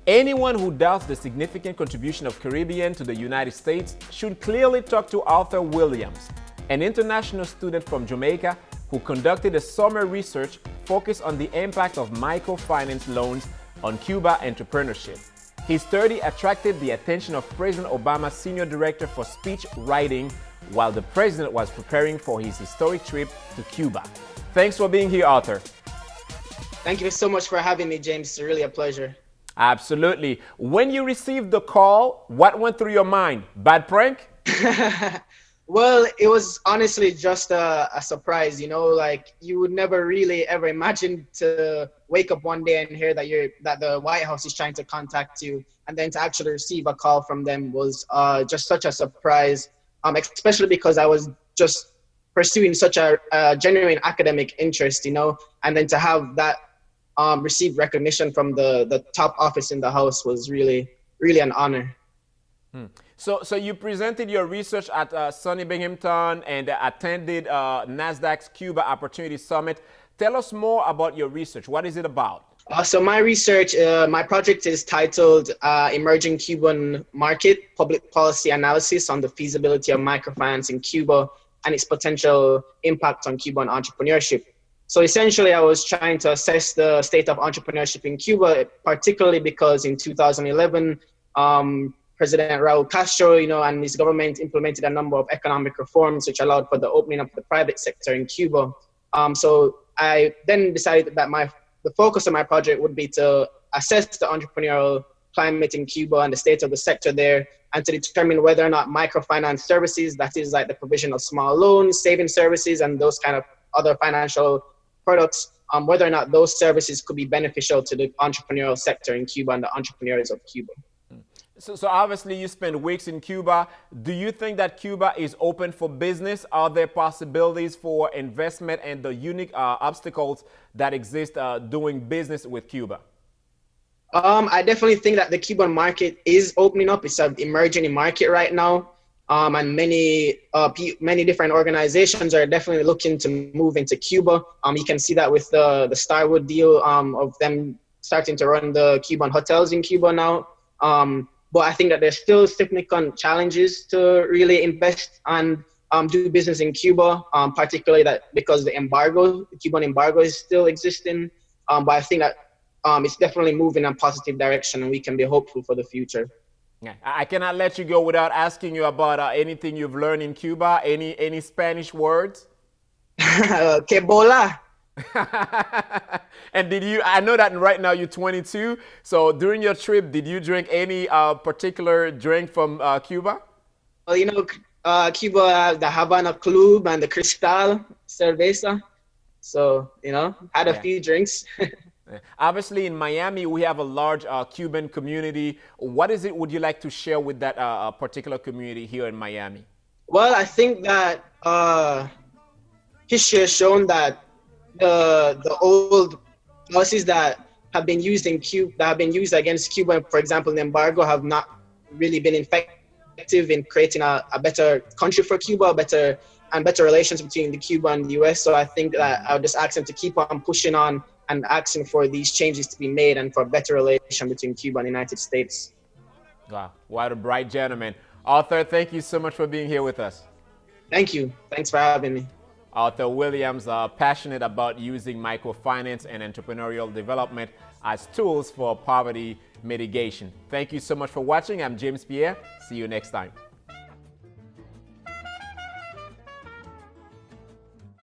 Anyone who doubts the significant contribution of Caribbean to the United States should clearly talk to Arthur Williams, an international student from Jamaica who conducted a summer research focused on the impact of microfinance loans on Cuba entrepreneurship. His study attracted the attention of President Obama's senior director for speech writing while the president was preparing for his historic trip to Cuba. Thanks for being here, Arthur. Thank you so much for having me, James. It's really a pleasure. Absolutely. When you received the call, what went through your mind? Bad prank? Well, it was honestly just a surprise, like you would never really ever imagine to wake up one day and hear that the White House is trying to contact you, and then to actually receive a call from them was just such a surprise, especially because I was just pursuing such a genuine academic interest, and then to have that received recognition from the top office in the House was really, really an honor. So you presented your research at Sunny Binghamton and attended NASDAQ's Cuba Opportunity Summit. Tell us more about your research. What is it about? So my research, my project is titled Emerging Cuban Market, Public Policy Analysis on the Feasibility of Microfinance in Cuba and its Potential Impact on Cuban Entrepreneurship. So essentially, I was trying to assess the state of entrepreneurship in Cuba, particularly because in 2011, President Raul Castro, and his government implemented a number of economic reforms which allowed for the opening of the private sector in Cuba. So I then decided that the focus of my project would be to assess the entrepreneurial climate in Cuba and the state of the sector there, and to determine whether or not microfinance services, that is like the provision of small loans, saving services, and those kind of other financial products, whether or not those services could be beneficial to the entrepreneurial sector in Cuba and the entrepreneurs of Cuba. So obviously you spent weeks in Cuba. Do you think that Cuba is open for business? Are there possibilities for investment and the unique obstacles that exist doing business with Cuba? I definitely think that the Cuban market is opening up. It's an emerging market right now. And many different organizations are definitely looking to move into Cuba. You can see that with the Starwood deal of them starting to run the Cuban hotels in Cuba now. But I think that there's still significant challenges to really invest and do business in Cuba, particularly that because the Cuban embargo is still existing. But I think that it's definitely moving in a positive direction, and we can be hopeful for the future. Yeah, I cannot let you go without asking you about anything you've learned in Cuba. Any Spanish words? Que bola. And I know that right now you're 22. So during your trip, did you drink any particular drink from Cuba? Well, Cuba, the Havana Club and the Cristal Cerveza. So, had a few drinks. Obviously, in Miami, we have a large Cuban community. What would you like to share with that particular community here in Miami? Well, I think that history has shown that the old policies that have been used in Cuba, that have been used against Cuba, for example, the embargo, have not really been effective in creating a better country for Cuba, better relations between the Cuba and the US. So I think that I would just ask them to keep on pushing on and asking for these changes to be made and for a better relation between Cuba and the United States. Wow, what a bright gentleman. Arthur, thank you so much for being here with us. Thank you. Thanks for having me. Arthur Williams, passionate about using microfinance and entrepreneurial development as tools for poverty mitigation. Thank you so much for watching. I'm James Pierre. See you next time.